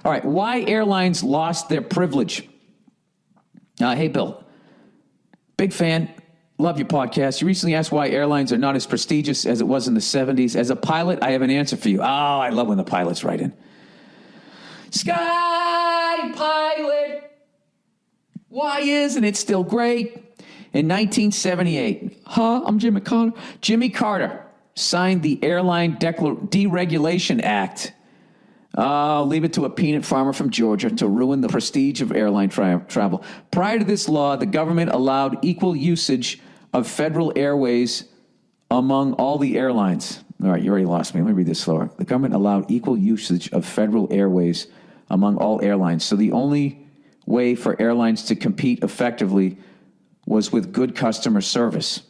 All right, why airlines lost their privilege. Hey, Bill. Big fan. Love your podcast. You recently asked why airlines are not as prestigious as it was in the 70s. As a pilot, I have an answer for you. Oh, I love when the pilots write in. Sky pilot. Why isn't it still great? In 1978, I'm Jimmy Carter. Jimmy Carter signed the Airline Deregulation Act. Leave it to a peanut farmer from Georgia to ruin the prestige of airline travel. Prior to this law, the government allowed equal usage of federal airways among all the airlines. All right, you already lost me. Let me read this slower. The government allowed equal usage of federal airways among all airlines. So the only way for airlines to compete effectively was with good customer service.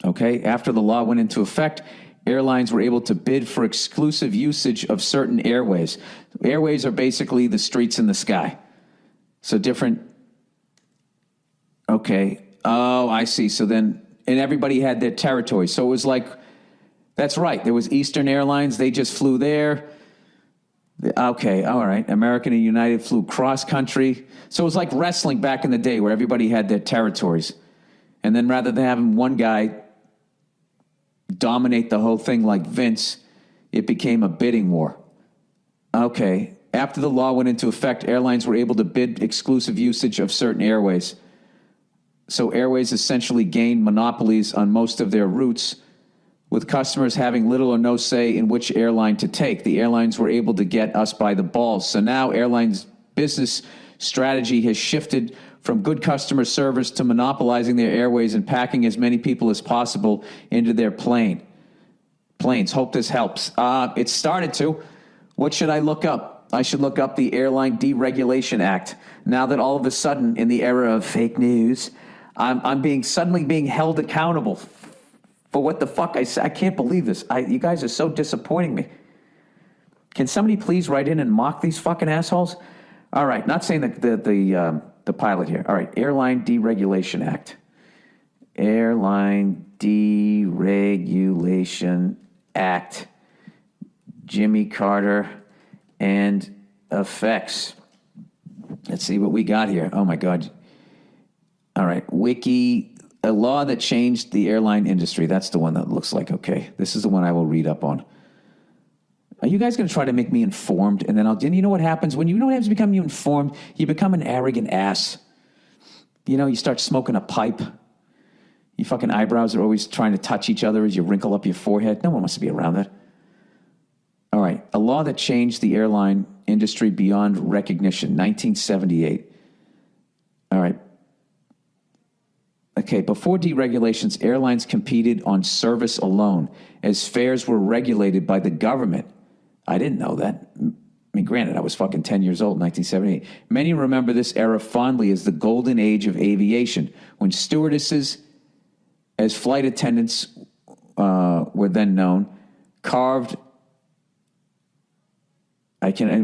Okay, after the law went into effect, airlines were able to bid for exclusive usage of certain airways. Airways are basically the streets in the sky. So different. Okay. Oh, I see. So then, and everybody had their territory. So it was like, that's right. There was Eastern Airlines. They just flew there. Okay. All right. American and United flew cross country. So it was like wrestling back in the day where everybody had their territories. And then rather than having one guy dominate the whole thing like Vince, it became a bidding war. Okay. After the law went into effect, airlines were able to bid exclusive usage of certain airways. So airways essentially gained monopolies on most of their routes, with customers having little or no say in which airline to take. The airlines were able to get us by the balls. So now airlines' business strategy has shifted from good customer service to monopolizing their airways and packing as many people as possible into their planes. Hope this helps. It started to. What should I look up? I should look up the Airline Deregulation Act. Now that all of a sudden, in the era of fake news, I'm suddenly being held accountable for what the fuck I said. I can't believe this. You guys are so disappointing me. Can somebody please write in and mock these fucking assholes? All right, not saying that the pilot here. All right, Airline Deregulation Act. Airline Deregulation Act. Jimmy Carter and effects. Let's see what we got here. Oh my God. All right, Wiki, a law that changed the airline industry. That's the one that looks like, okay, this is the one I will read up on. Are you guys going to try to make me informed? And you know what happens? When you don't have to become informed, you become an arrogant ass. You know, you start smoking a pipe. Your fucking eyebrows are always trying to touch each other as you wrinkle up your forehead. No one wants to be around that. All right, a law that changed the airline industry beyond recognition, 1978. All right. Okay, before deregulations, airlines competed on service alone, as fares were regulated by the government. I didn't know that. I mean, granted, I was fucking 10 years old in 1978. Many remember this era fondly as the golden age of aviation, when stewardesses, as flight attendants were then known, carved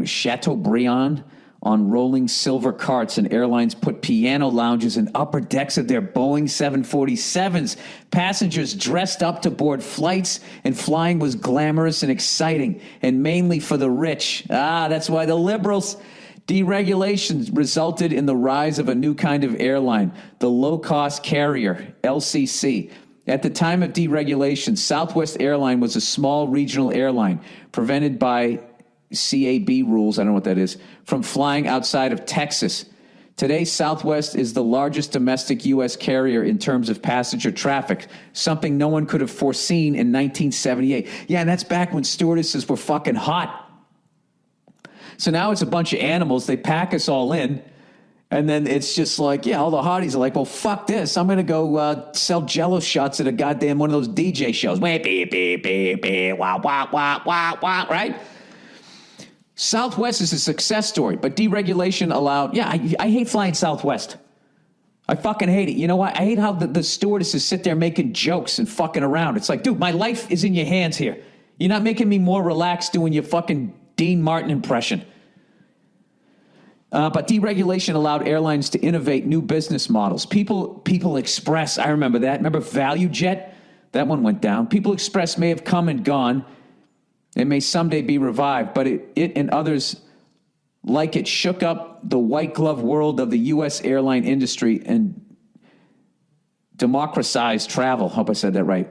Chateaubriand on rolling silver carts, and airlines put piano lounges in upper decks of their Boeing 747s. Passengers dressed up to board flights, and flying was glamorous and exciting, and mainly for the rich. That's why the liberals. Deregulation resulted in the rise of a new kind of airline, the low-cost carrier, LCC. At the time of deregulation, Southwest Airline was a small regional airline, prevented by CAB rules, I don't know what that is, from flying outside of Texas. Today, Southwest is the largest domestic U.S. carrier in terms of passenger traffic, something no one could have foreseen in 1978. Yeah, and that's back when stewardesses were fucking hot. So now it's a bunch of animals. They pack us all in, and then it's just like, yeah, all the hotties are like, well, fuck this. I'm going to go sell Jell-O shots at a goddamn one of those DJ shows. Beep, beep, beep, beep, wah, wah, wah, wah, wah, right? Southwest is a success story, but deregulation allowed... Yeah, I hate flying Southwest. I fucking hate it. You know what? I hate how the stewardesses sit there making jokes and fucking around. It's like, dude, my life is in your hands here. You're not making me more relaxed doing your fucking Dean Martin impression. But deregulation allowed airlines to innovate new business models. People Express, I remember that. Remember ValueJet? That one went down. People Express may have come and gone, It may someday be revived, but it and others like it shook up the white glove world of the U.S. airline industry and democratized travel. Hope I said that right.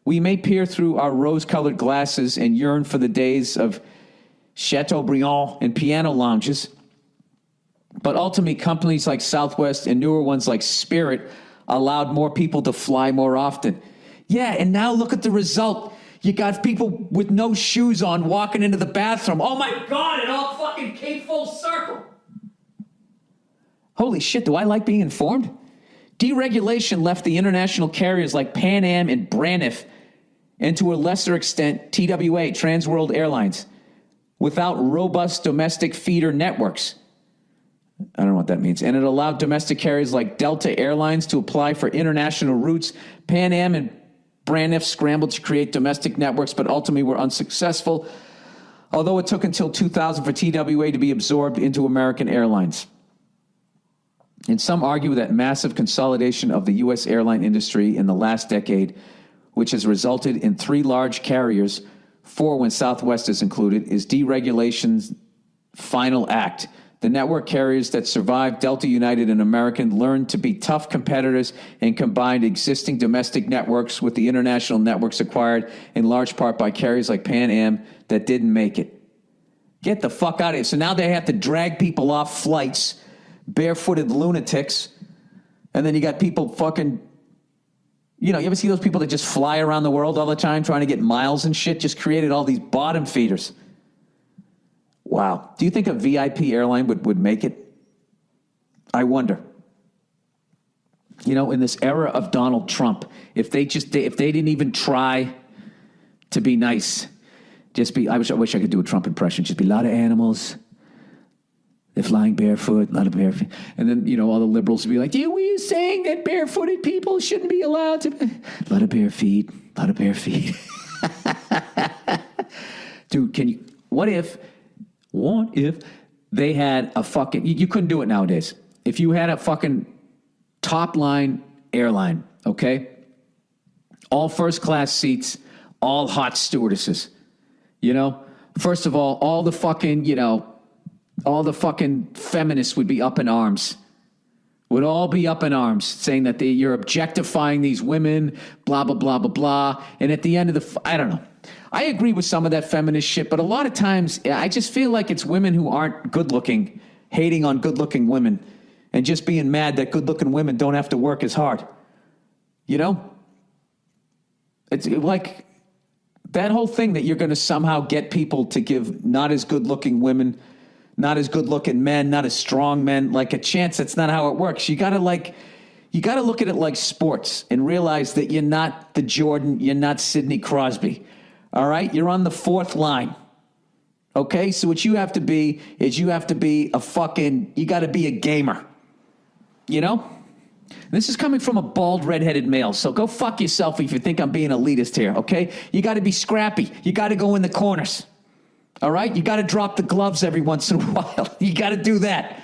We may peer through our rose-colored glasses and yearn for the days of Chateaubriand and piano lounges, but ultimately companies like Southwest and newer ones like Spirit allowed more people to fly more often. Yeah, and now look at the result. You got people with no shoes on walking into the bathroom. Oh my God, it all fucking came full circle. Holy shit, do I like being informed? Deregulation left the international carriers like Pan Am and Braniff, and to a lesser extent, TWA, Trans World Airlines, without robust domestic feeder networks. I don't know what that means. And it allowed domestic carriers like Delta Airlines to apply for international routes. Pan Am and Braniff scrambled to create domestic networks, but ultimately were unsuccessful, although it took until 2000 for TWA to be absorbed into American Airlines. And some argue that massive consolidation of the U.S. airline industry in the last decade, which has resulted in 3 large carriers, 4 when Southwest is included, is deregulation's final act. The network carriers that survived, Delta, United, and American, learned to be tough competitors and combined existing domestic networks with the international networks acquired in large part by carriers like Pan Am that didn't make it. Get the fuck out of here. So now they have to drag people off flights, barefooted lunatics, and then you got people fucking, you ever see those people that just fly around the world all the time trying to get miles and shit? Just created all these bottom feeders. Wow. Do you think a VIP airline would make it? I wonder. In this era of Donald Trump, if they didn't even try to be nice, I wish I could do a Trump impression. Just be a lot of animals. They're flying barefoot, a lot of barefoot. And then, all the liberals would be like, were you saying that barefooted people shouldn't be allowed to? A lot of bare feet, a lot of bare feet. Dude, what if they had a fucking, you couldn't do it nowadays. If you had a fucking top line airline, okay? All first class seats, all hot stewardesses, First of all the fucking feminists would be up in arms. Would all be up in arms saying that you're objectifying these women, blah, blah, blah, blah, blah. And at the end of I don't know. I agree with some of that feminist shit, but a lot of times I just feel like it's women who aren't good looking, hating on good looking women and just being mad that good looking women don't have to work as hard. It's like that whole thing that you're going to somehow get people to give not as good looking women, not as good looking men, not as strong men, like a chance. That's not how it works. You got to look at it like sports and realize that you're not the Jordan, you're not Sidney Crosby. All right? You're on the 4th line. Okay? So what you have to be is you got to be a gamer. This is coming from a bald, redheaded male, so go fuck yourself if you think I'm being elitist here, okay? You got to be scrappy. You got to go in the corners. All right? You got to drop the gloves every once in a while. You got to do that.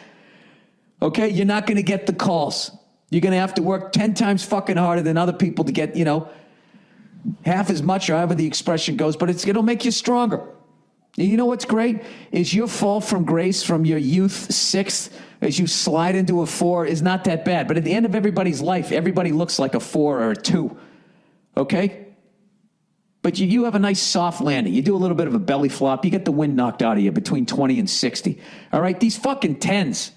Okay? You're not going to get the calls. You're going to have to work 10 times fucking harder than other people to get, half as much or however the expression goes, but it'll make you stronger. And you know what's great? Is your fall from grace from your youth 6th as you slide into a 4 is not that bad. But at the end of everybody's life, everybody looks like a 4 or a 2. Okay? But you have a nice soft landing. You do a little bit of a belly flop. You get the wind knocked out of you between 20 and 60. All right? These fucking 10s,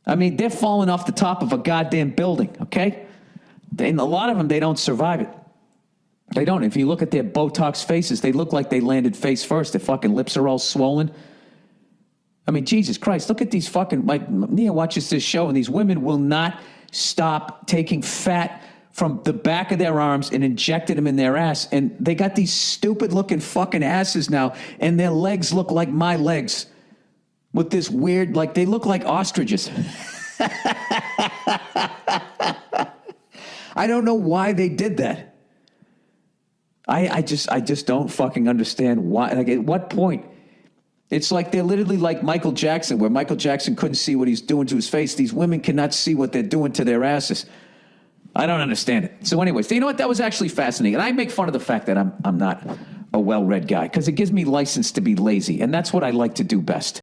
they're falling off the top of a goddamn building, okay? And a lot of them, they don't survive it. They don't. If you look at their Botox faces, they look like they landed face first. Their fucking lips are all swollen. Jesus Christ, look at these fucking, Nia watches this show, and these women will not stop taking fat from the back of their arms and injected them in their ass. And they got these stupid looking fucking asses now, and their legs look like my legs with this weird, they look like ostriches. I don't know why they did that. I just don't fucking understand why. At what point? It's like they're literally like Michael Jackson, where Michael Jackson couldn't see what he's doing to his face. These women cannot see what they're doing to their asses. I don't understand it. So anyways, you know what? That was actually fascinating. And I make fun of the fact that I'm not a well-read guy because it gives me license to be lazy, and that's what I like to do best.